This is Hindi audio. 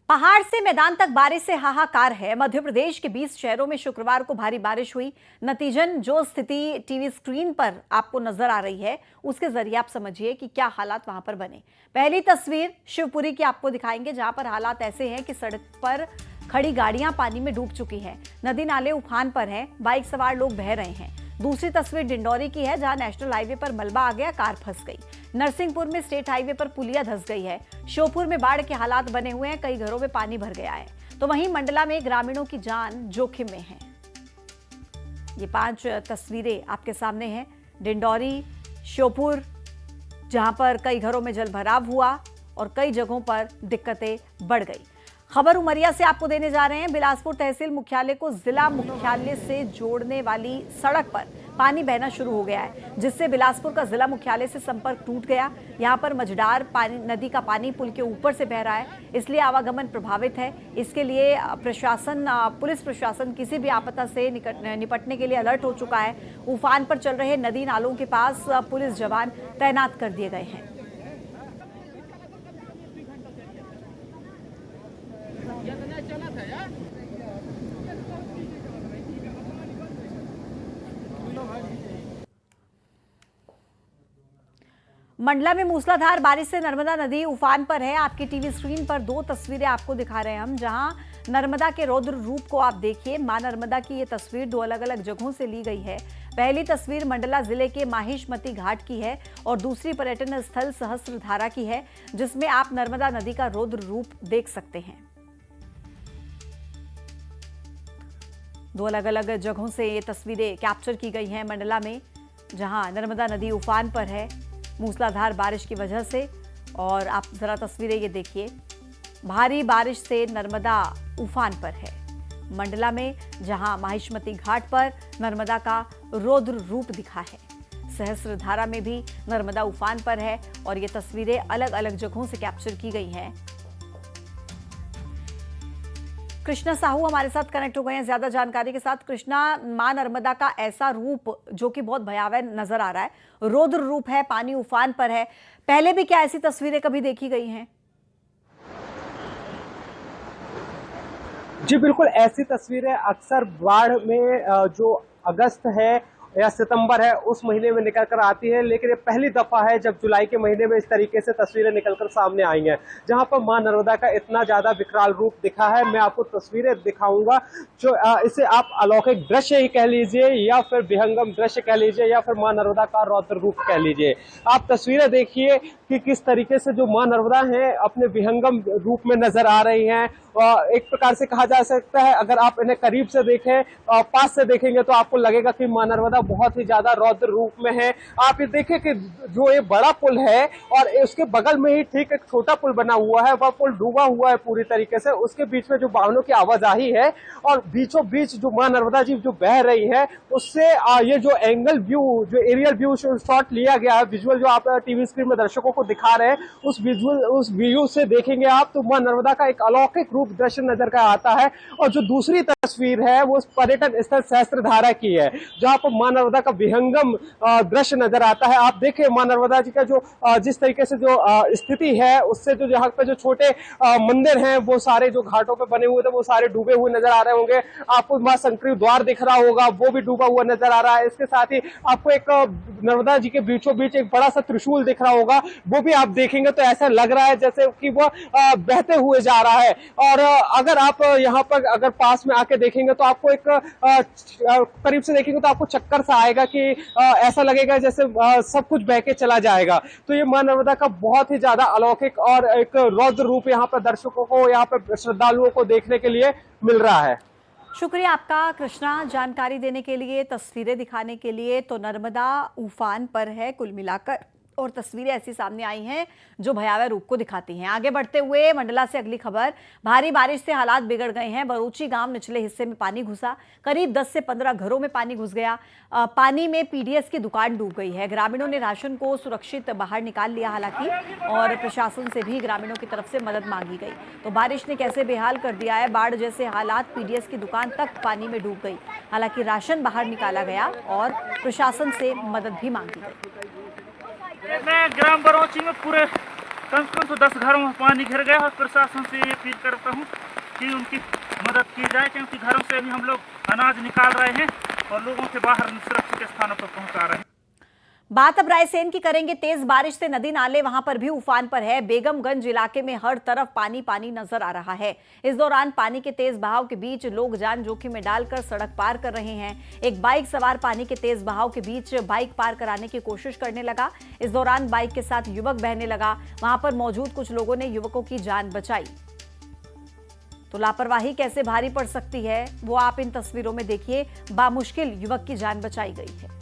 पहाड़ से मैदान तक बारिश से हाहाकार है। मध्य प्रदेश के 20 शहरों में शुक्रवार को भारी बारिश हुई। नतीजन जो स्थिति टीवी स्क्रीन पर आपको नजर आ रही है, उसके जरिए आप समझिए कि क्या हालात वहां पर बने। पहली तस्वीर शिवपुरी की आपको दिखाएंगे, जहां पर हालात ऐसे हैं कि सड़क पर खड़ी गाड़ियां पानी में डूब चुकी हैं, नदी नाले उफान पर हैं, बाइक सवार लोग बह रहे हैं। दूसरी तस्वीर डिंडौरी की है, जहां नेशनल हाईवे पर मलबा आ गया, कार फंस गई। नरसिंहपुर में स्टेट हाईवे पर पुलिया धंस गई है। श्योपुर में बाढ़ के हालात बने हुए हैं, कई घरों में पानी भर गया है। तो वहीं मंडला में ग्रामीणों की जान जोखिम में है। ये 5 तस्वीरें आपके सामने हैं। डिंडौरी, श्योपुर, जहां पर कई घरों में जलभराव हुआ और कई जगहों पर दिक्कतें बढ़ गई। खबर उमरिया से आपको देने जा रहे हैं। बिलासपुर तहसील मुख्यालय को जिला मुख्यालय से जोड़ने वाली सड़क पर पानी बहना शुरू हो गया है, जिससे बिलासपुर का जिला मुख्यालय से संपर्क टूट गया। यहां पर मझडार नदी का पानी पुल के ऊपर से बह रहा है, इसलिए आवागमन प्रभावित है। इसके लिए पुलिस प्रशासन किसी भी आपदा से निपटने के लिए अलर्ट हो चुका है। उफान पर चल रहे नदी नालों के पास पुलिस जवान तैनात कर दिए गए हैं। मंडला में मूसलाधार बारिश से नर्मदा नदी उफान पर है। आपकी टीवी स्क्रीन पर 2 तस्वीरें आपको दिखा रहे हैं हम, जहां नर्मदा के रौद्र रूप को आप देखिए। मां नर्मदा की ये तस्वीर 2 अलग अलग जगहों से ली गई है। पहली तस्वीर मंडला जिले के माहिष्मती घाट की है और दूसरी पर्यटन स्थल सहस्त्रधारा की है, जिसमें आप नर्मदा नदी का रौद्र रूप देख सकते हैं। 2 अलग अलग जगहों से ये तस्वीरें कैप्चर की गई हैं मंडला में, जहां नर्मदा नदी उफान पर है मूसलाधार बारिश की वजह से। और आप जरा तस्वीरें ये देखिए, भारी बारिश से नर्मदा उफान पर है मंडला में, जहां माहिष्मती घाट पर नर्मदा का रौद्र रूप दिखा है। सहस्त्रधारा में भी नर्मदा उफान पर है और ये तस्वीरें अलग अलग जगहों से कैप्चर की गई हैं। कृष्णा साहू हमारे साथ कनेक्ट हो गए हैं ज्यादा जानकारी के साथ। कृष्णा, मां नर्मदा का ऐसा रूप जो कि बहुत भयावह नजर आ रहा है, रौद्र रूप है, पानी उफान पर है, पहले भी क्या ऐसी तस्वीरें कभी देखी गई हैं? जी बिल्कुल, ऐसी तस्वीरें अक्सर बाढ़ में जो अगस्त है या सितंबर है उस महीने में निकल कर आती है, लेकिन ये पहली दफा है जब जुलाई के महीने में इस तरीके से तस्वीरें निकलकर सामने आई हैं, जहां पर मां नर्मदा का इतना ज्यादा विकराल रूप दिखा है। मैं आपको तस्वीरें दिखाऊंगा जो इसे आप अलौकिक दृश्य ही कह लीजिए या फिर विहंगम दृश्य कह लीजिए या फिर मां नर्मदा का रौद्र रूप कह लीजिए। आप तस्वीरें देखिए कि किस तरीके से जो मां नर्मदा है अपने विहंगम रूप में नजर आ रही हैं। एक प्रकार से कहा जा सकता है, अगर आप इन्हें करीब से देखें, पास से देखेंगे तो आपको लगेगा कि मां नर्मदा बहुत ही ज्यादा रौद्र रूप में है। आप ये देखें कि जो ये बड़ा पुल है और उसके बगल में ही ठीक एक छोटा पुल बना हुआ है, वह पुल डूबा हुआ है पूरी तरीके से। उसके बीच में जो वाहनों की आवाजाही है और बीचों बीच जो मां नर्मदा जी जो बह रही है, उससे ये जो एंगल व्यू, जो एरियल व्यू शॉट लिया गया है, विजुअल जो आप टीवी स्क्रीन में दर्शकों को दिखा रहे हैं, उस व्यू से देखेंगे आप तो मां नर्मदा का एक अलौकिक रूप दृश्य नजर का आता है। और जो दूसरी तस्वीर है वो पर्यटन स्थल सहस्त्रधारा की है, जहां पर मां नर्मदा का विहंगम दृश्य नजर आता है। आप देखिए मां नर्मदा जी का जो जिस तरीके से जो स्थिति है, उससे जो यहाँ पे जो छोटे मंदिर हैं वो सारे जो घाटों पे बने हुए थे वो सारे डूबे हुए नजर आ रहे होंगे। आपको मां शंकरी द्वार दिख रहा होगा, वो भी डूबा हुआ नजर आ रहा है। इसके साथ ही आपको एक नर्मदा जी के बीचों बीच एक बड़ा सा त्रिशूल दिख रहा होगा, वो भी आप देखेंगे तो ऐसा लग रहा है जैसे कि वो बहते हुए जा रहा है। और अगर आप यहाँ पर अगर पास में आके देखेंगे तो आपको एक करीब से देखेंगे तो आपको चक्कर सा आएगा कि ऐसा लगेगा जैसे सब कुछ बह के चला जाएगा। तो ये मां नर्मदा का बहुत ही ज्यादा अलौकिक और एक रौद्र रूप यहाँ पर दर्शकों को, यहाँ पर श्रद्धालुओं को देखने के लिए मिल रहा है। शुक्रिया आपका कृष्णा, जानकारी देने के लिए, तस्वीरें दिखाने के लिए। तो नर्मदा उफान पर है कुल मिलाकर, और तस्वीरें ऐसी सामने आई हैं जो भयावह रूप को दिखाती हैं। आगे बढ़ते हुए मंडला से अगली खबर, भारी बारिश से हालात बिगड़ गए हैं। बरूची गांव निचले हिस्से में पानी घुसा, करीब 10 से 15 घरों में पानी घुस गया। पानी में पीडीएस की दुकान डूब गई है। ग्रामीणों ने राशन को सुरक्षित बाहर निकाल लिया हालांकि, और प्रशासन से भी ग्रामीणों की तरफ से मदद मांगी गई। तो बारिश ने कैसे बेहाल कर दिया है, बाढ़ जैसे हालात, पीडीएस की दुकान तक पानी में डूब गई। हालांकि राशन बाहर निकाला गया और प्रशासन से मदद भी मांगी गई। मैं ग्राम बरौची में पूरे कम से कम 10 घरों में पानी घिर गया और प्रशासन से ये अपील करता हूँ कि उनकी मदद की जाए, क्योंकि घरों से भी हम लोग अनाज निकाल रहे हैं और लोगों के बाहर सुरक्षित स्थानों पर पहुंचा रहे हैं। बात अब रायसेन की करेंगे। तेज बारिश से नदी नाले वहां पर भी उफान पर है। बेगमगंज इलाके में हर तरफ पानी पानी नजर आ रहा है। इस दौरान पानी के तेज बहाव के बीच लोग जान जोखिम में डालकर सड़क पार कर रहे हैं। एक बाइक सवार पानी के तेज बहाव के बीच बाइक पार कराने की कोशिश करने लगा। इस दौरान बाइक के साथ युवक बहने लगा। वहां पर मौजूद कुछ लोगों ने युवकों की जान बचाई। तो लापरवाही कैसे भारी पड़ सकती है वो आप इन तस्वीरों में देखिए। बामुश्किल युवक की जान बचाई गई है।